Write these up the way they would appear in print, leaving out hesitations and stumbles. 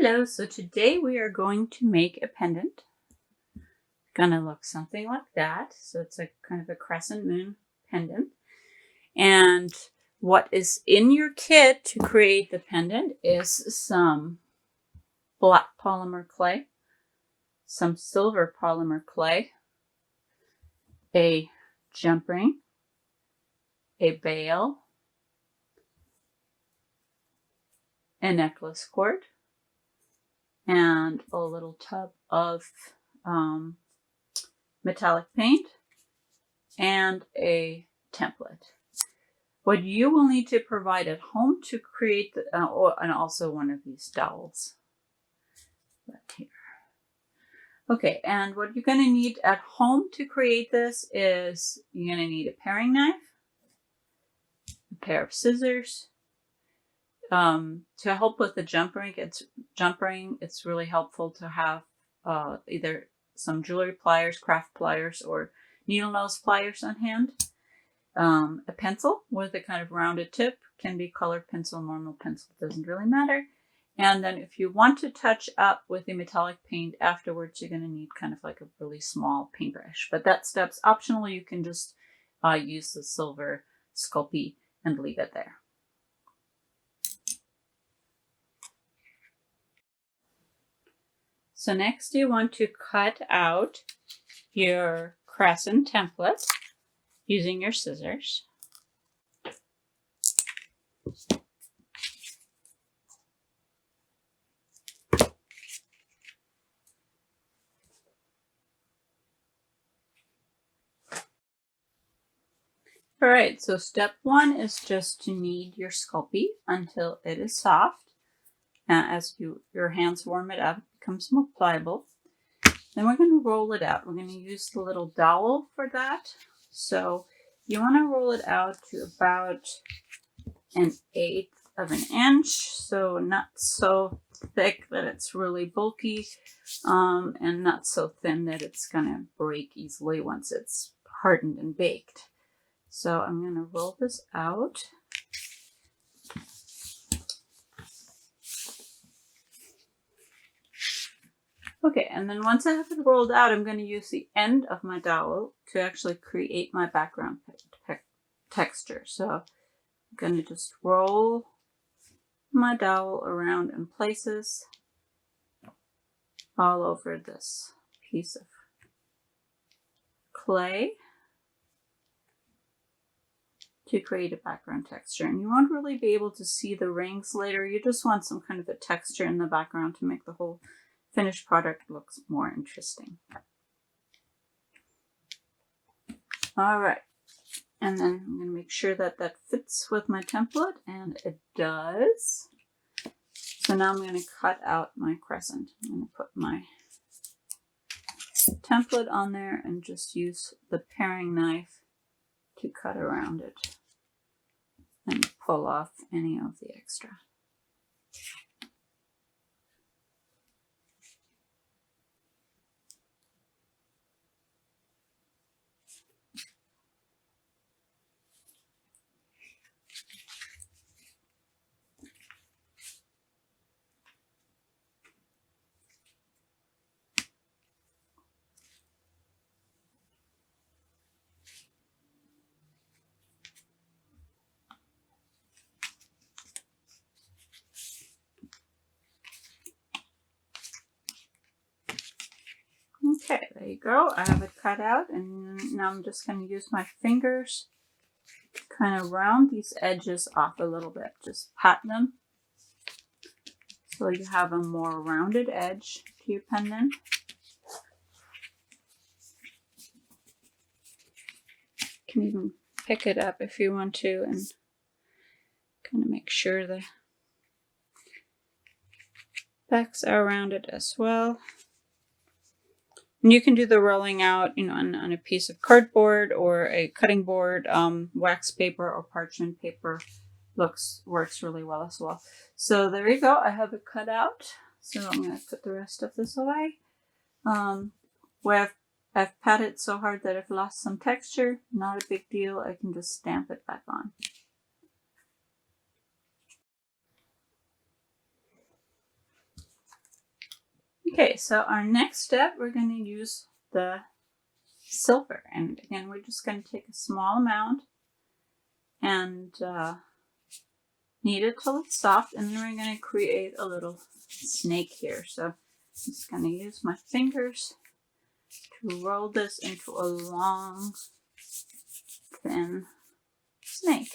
Hello, so today we are going to make a pendant. It's gonna look something like that. So it's a kind of a crescent moon pendant. And what is in your kit to create the pendant is some black polymer clay, some silver polymer clay, a jump ring, a bail, a necklace cord, and a little tub of metallic paint and a template. What you will need to provide at home to create, and also one of these dowels. Right here. Okay, and what you're going to need at home to create this is you're going to need a paring knife, a pair of scissors. To help with the jump ring, it's really helpful to have either some jewelry pliers, craft pliers, or needle nose pliers on hand. A pencil with a kind of rounded tip, can be colored pencil, normal pencil, doesn't really matter. And then if you want to touch up with the metallic paint afterwards, you're going to need kind of like a really small paintbrush. But that step's optional. You can just use the silver Sculpey and leave it there. So next you want to cut out your crescent template using your scissors. All right, so step one is just to knead your Sculpey until it is soft. As your hands warm it up, it becomes more pliable. Then we're going to roll it out. We're going to use the little dowel for that. So you want to roll it out to about 1/8 of an inch. So not so thick that it's really bulky, and not so thin that it's going to break easily once it's hardened and baked. So I'm going to roll this out. Okay, and then once I have it rolled out, I'm going to use the end of my dowel to actually create my background texture. So I'm going to just roll my dowel around in places all over this piece of clay to create a background texture. And you won't really be able to see the rings later. You just want some kind of a texture in the background to make the whole finished product looks more interesting. All right, and then I'm going to make sure that that fits with my template, and it does. So now I'm going to cut out my crescent. I'm going to put my template on there and just use the paring knife to cut around it and pull off any of the extra. Okay, there you go. I have it cut out, and now I'm just going to use my fingers to kind of round these edges off a little bit. Just pat them so you have a more rounded edge to your pendant. You can even pick it up if you want to and kind of make sure the backs are rounded as well. And you can do the rolling out, on a piece of cardboard or a cutting board. Wax paper or parchment paper works really well as well. So there you go. I have it cut out. So I'm going to put the rest of this away. Where I've patted so hard that I've lost some texture. Not a big deal. I can just stamp it back on. Okay, so our next step, we're going to use the silver. And again, we're just going to take a small amount and knead it till it's soft. And then we're going to create a little snake here. So I'm just going to use my fingers to roll this into a long, thin snake.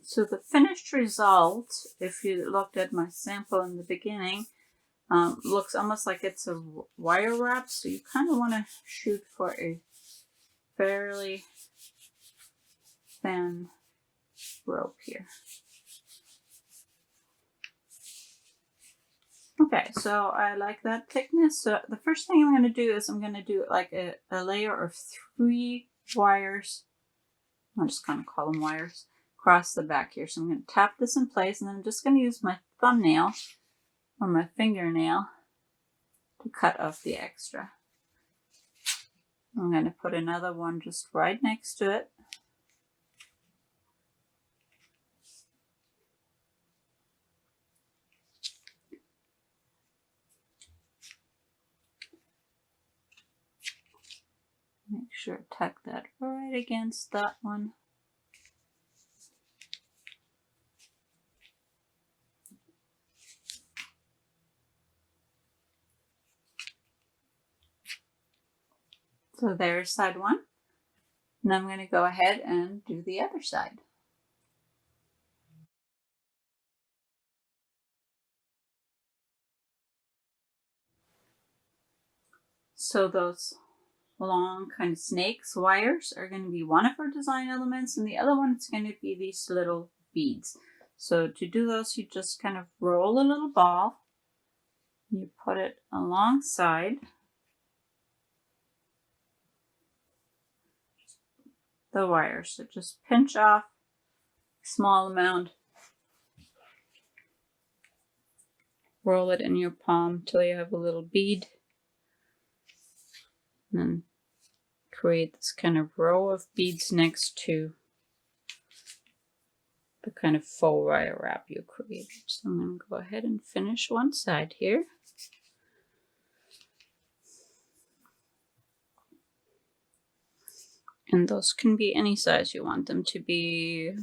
So the finished result, if you looked at my sample in the beginning, looks almost like it's a wire wrap. So you kind of want to shoot for a fairly thin rope here. Okay, so I like that thickness. So the first thing I'm going to do is I'm going to do like a layer of 3 wires. I'm just going to call them wires across the back here. So I'm going to tap this in place, and then I'm just going to use my thumbnail or my fingernail to cut off the extra. I'm going to put another one just right next to it. Make sure to tack that right against that one. So there's side one. And I'm going to go ahead and do the other side. So those long kind of snakes wires are going to be one of our design elements, and the other one is going to be these little beads. So to do those, you just kind of roll a little ball, you put it alongside the wire. So just pinch off a small amount, roll it in your palm till you have a little bead, and then create this kind of row of beads next to the kind of faux wire wrap you created. So I'm going to go ahead and finish one side here. And those can be any size you want them to be.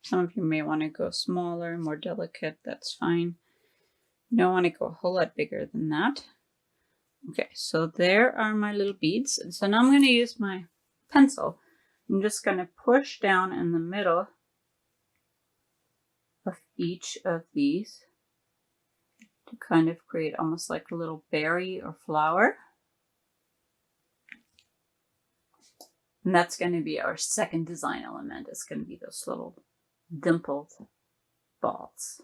Some of you may want to go smaller, more delicate, that's fine. You don't want to go a whole lot bigger than that. Okay, so there are my little beads. And so now I'm going to use my pencil. I'm just going to push down in the middle of each of these to kind of create almost like a little berry or flower. And that's going to be our second design element. It's going to be those little dimpled balls.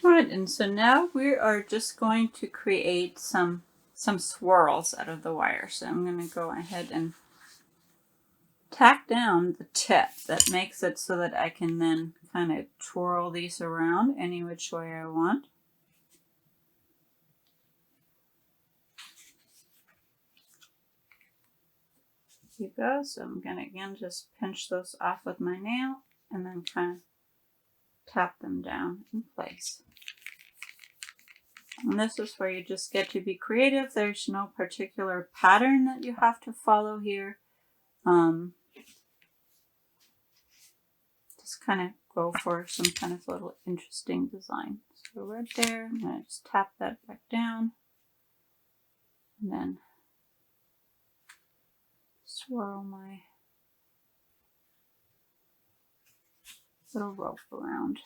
Alright, and so now we are just going to create some swirls out of the wire. So I'm going to go ahead and tack down the tip that makes it so that I can then kind of twirl these around any which way I want. Here you go. So I'm going to again just pinch those off with my nail and then kind of tap them down in place. And this is where you just get to be creative. There's no particular pattern that you have to follow here. Just kind of go for some kind of little interesting design. So right there, I'm going to just tap that back down. And then swirl my little rope around.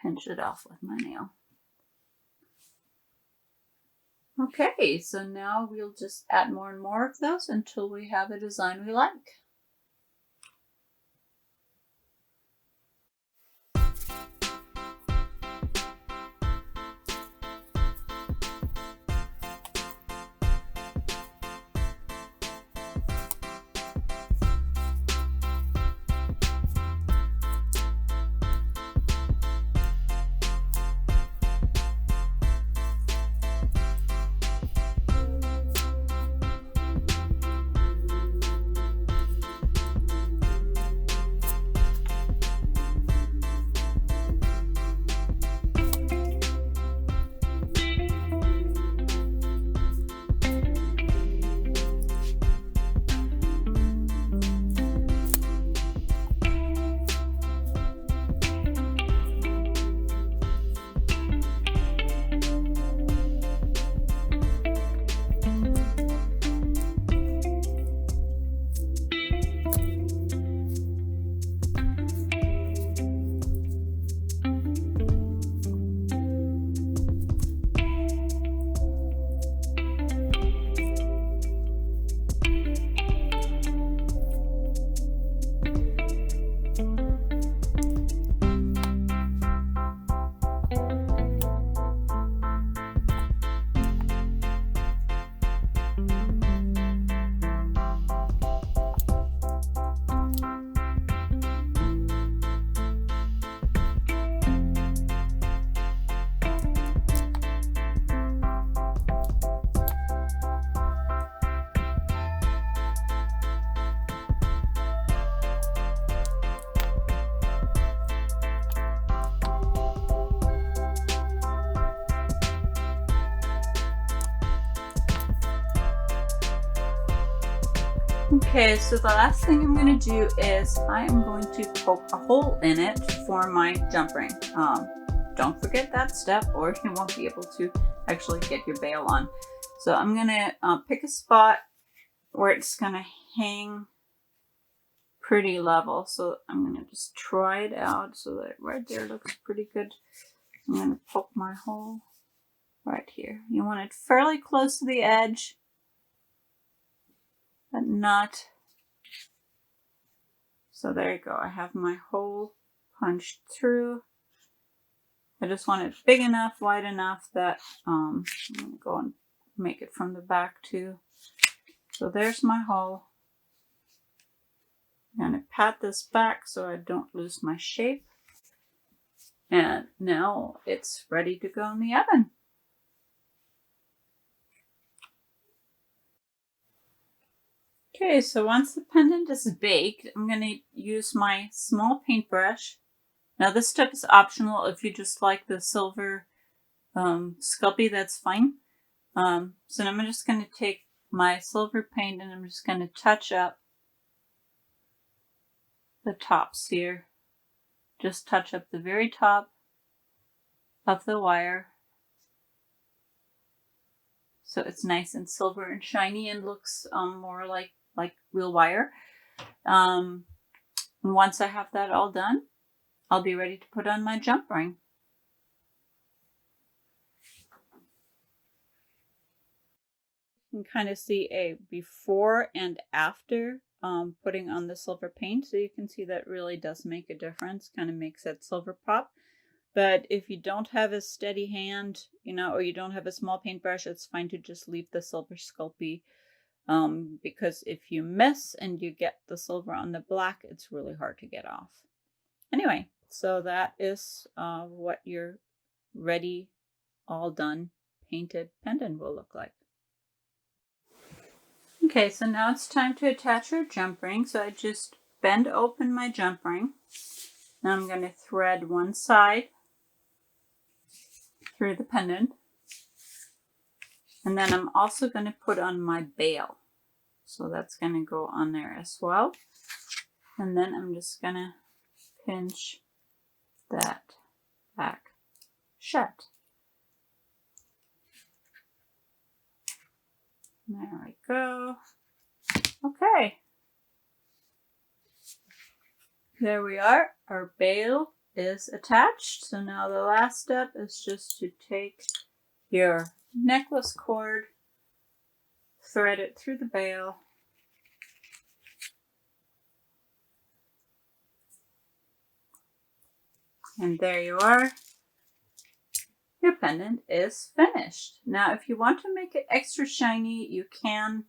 Pinch it off with my nail. Okay, so now we'll just add more and more of those until we have a design we like. Okay, so the last thing I'm going to do is I am going to poke a hole in it for my jump ring. Don't forget that step or you won't be able to actually get your bail on. So I'm going to pick a spot where it's going to hang pretty level. So I'm going to just try it out so that right there looks pretty good. I'm going to poke my hole right here. You want it fairly close to the edge, but not. So there you go. I have my hole punched through. I just want it big enough, wide enough that I'm going to go and make it from the back too. So there's my hole. I'm going to pat this back so I don't lose my shape. And now it's ready to go in the oven. Okay, so once the pendant is baked, I'm going to use my small paintbrush. Now this step is optional. If you just like the silver Sculpey, that's fine. So I'm just going to take my silver paint and I'm just going to touch up the tops here. Just touch up the very top of the wire. So it's nice and silver and shiny and looks more like real wire. And once I have that all done, I'll be ready to put on my jump ring. You can kind of see a before and after putting on the silver paint. So you can see that really does make a difference, kind of makes that silver pop. But if you don't have a steady hand, or you don't have a small paintbrush, it's fine to just leave the silver Sculpey. Because if you miss and you get the silver on the black, it's really hard to get off. Anyway, so that is what your ready, all done, painted pendant will look like. Okay, so now it's time to attach our jump ring. So I just bend open my jump ring. Now I'm going to thread one side through the pendant. And then I'm also going to put on my bail. So that's going to go on there as well. And then I'm just going to pinch that back shut. There we go. Okay. There we are. Our bail is attached. So now the last step is just to take your necklace cord, thread it through the bail, and there you are. Your pendant is finished. Now, if you want to make it extra shiny, you can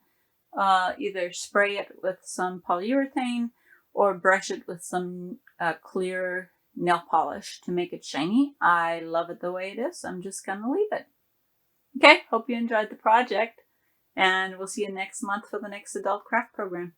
either spray it with some polyurethane or brush it with some clear nail polish to make it shiny. I love it the way it is. I'm just going to leave it. Okay, hope you enjoyed the project, and we'll see you next month for the next adult craft program.